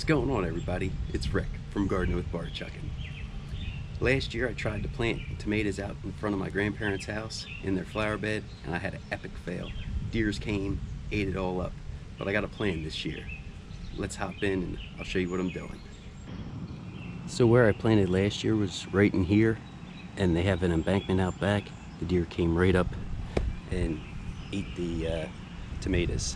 What's going on, everybody? It's Rick from Gardening with Barchuckin. Last year I tried to plant tomatoes out in front of my grandparents' house in their flower bed, and I had an epic fail. Deers came, ate it all up. But I got a plan this year. Let's hop in and I'll show you what I'm doing. So where I planted last year was right in here, and they have an embankment out back. The deer came right up and ate the tomatoes.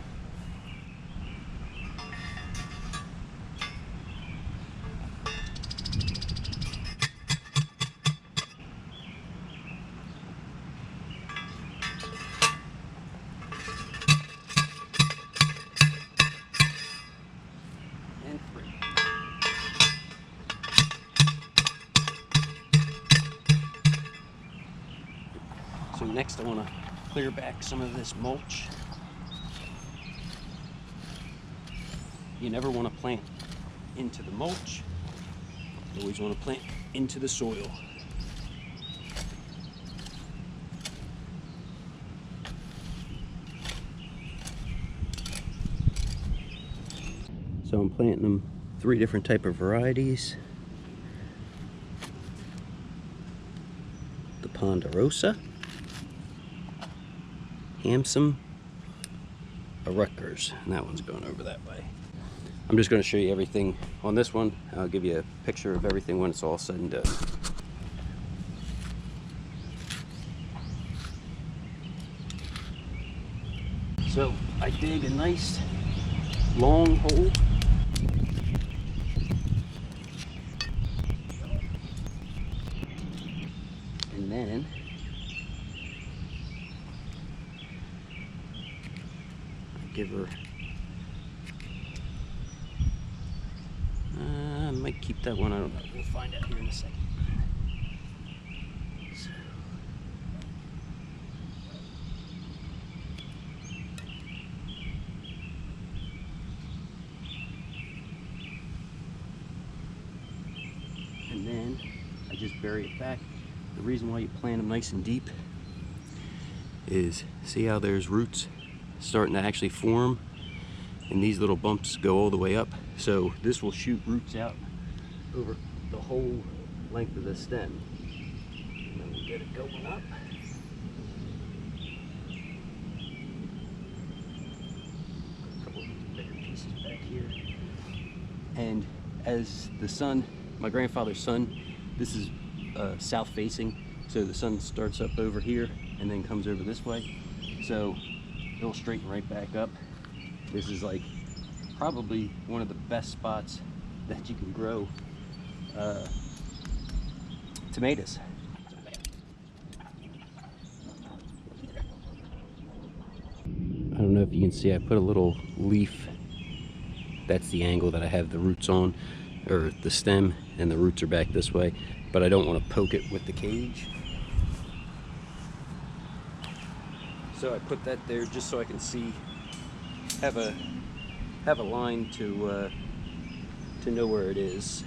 So next I want to clear back some of this mulch. You never want to plant into the mulch. You always want to plant into the soil. So I'm planting them 3 different type of varieties. The Ponderosa, Handsome, a Rutgers, and that one's going over that way. I'm just going to show you everything on this one. I'll give you a picture of everything when it's all said and done. So I dig a nice long hole. And then I give her, I might keep that one, I don't know, we'll find out here in a second. So. And then I just bury it back. The reason why you plant them nice and deep is, see how there's roots starting to actually form, and these little bumps go all the way up. So this will shoot roots out over the whole length of the stem. And then we'll get it going up. A couple of bigger pieces back here. And as the sun, my grandfather's sun, this is south facing, so the sun starts up over here and then comes over this way, so it'll straighten right back up. This is like probably one of the best spots that you can grow tomatoes. I don't know if you can see, I put a little leaf. That's the angle that I have the roots on, or the stem, and the roots are back this way, but I don't want to poke it with the cage. So I put that there just so I can see, have a line to know where it is.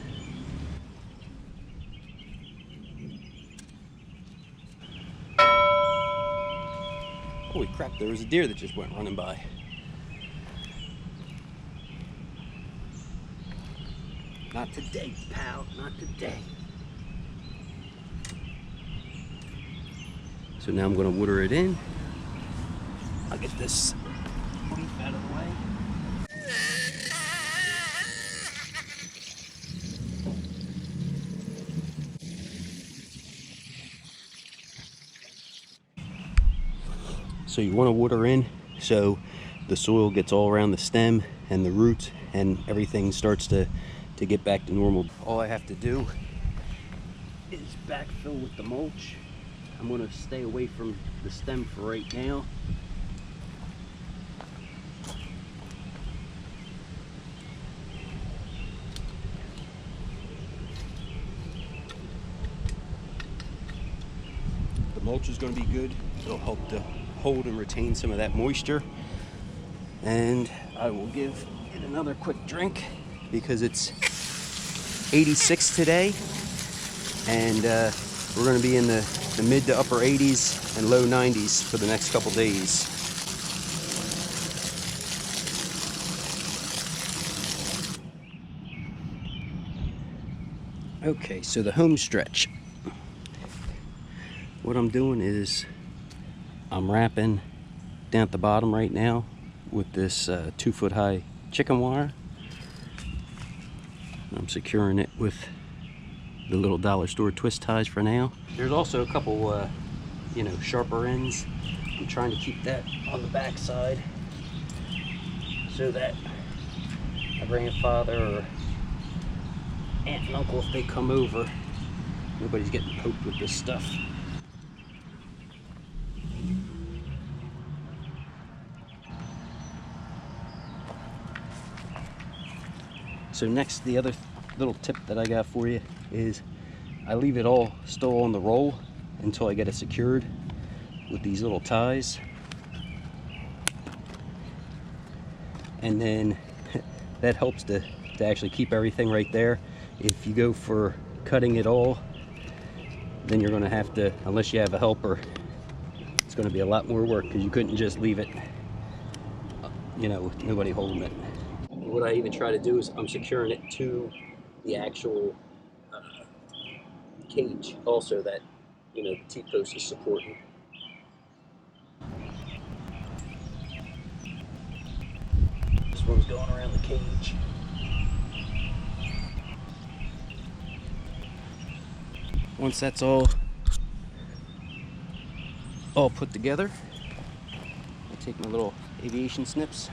Holy crap, there was a deer that just went running by. Not today, pal, not today. So now I'm going to water it in. I'll get this leaf out of the way. So you want to water in so the soil gets all around the stem and the roots, and everything starts to get back to normal. All I have to do is backfill with the mulch. I'm going to stay away from the stem for right now. The mulch is going to be good. It'll help to hold and retain some of that moisture. And I will give it another quick drink because it's 86 today, and we're going to be in the mid to upper 80s and low 90s for the next couple days. Okay, so the home stretch. What I'm doing is I'm wrapping down at the bottom right now with this 2-foot high chicken wire. I'm securing it with the little dollar store twist ties for now. There's also a couple sharper ends. I'm trying to keep that on the back side so that my grandfather or aunt and uncle, if they come over, nobody's getting poked with this stuff. So next, the other little tip that I got for you is I leave it all still on the roll until I get it secured with these little ties. And then that helps to actually keep everything right there. If you go for cutting it all, then you're going to have to, unless you have a helper, it's going to be a lot more work because you couldn't just leave it, with nobody holding it. What I even try to do is I'm securing it to the actual cage also that, the T-post is supporting. This one's going around the cage. Once that's all put together, I take my little aviation snips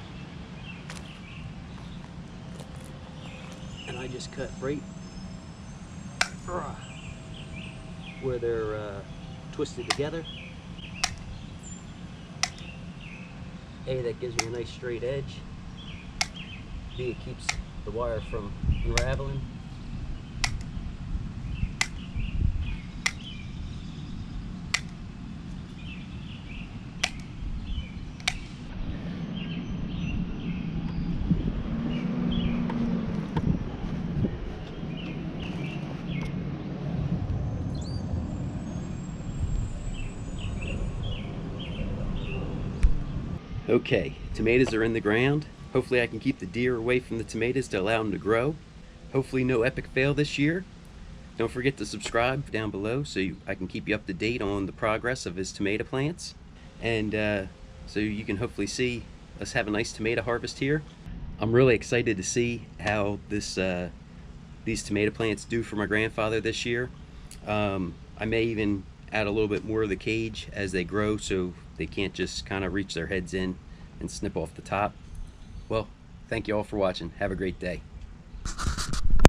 and I just cut right where they're twisted together. A, that gives me a nice straight edge. B, it keeps the wire from unraveling. Okay, tomatoes are in the ground. Hopefully I can keep the deer away from the tomatoes to allow them to grow. Hopefully no epic fail this year. Don't forget to subscribe down below so I can keep you up to date on the progress of his tomato plants. And so you can hopefully see us have a nice tomato harvest here. I'm really excited to see how these tomato plants do for my grandfather this year. I may even add a little bit more of the cage as they grow so they can't just kind of reach their heads in and snip off the top. Well, thank you all for watching. Have a great day.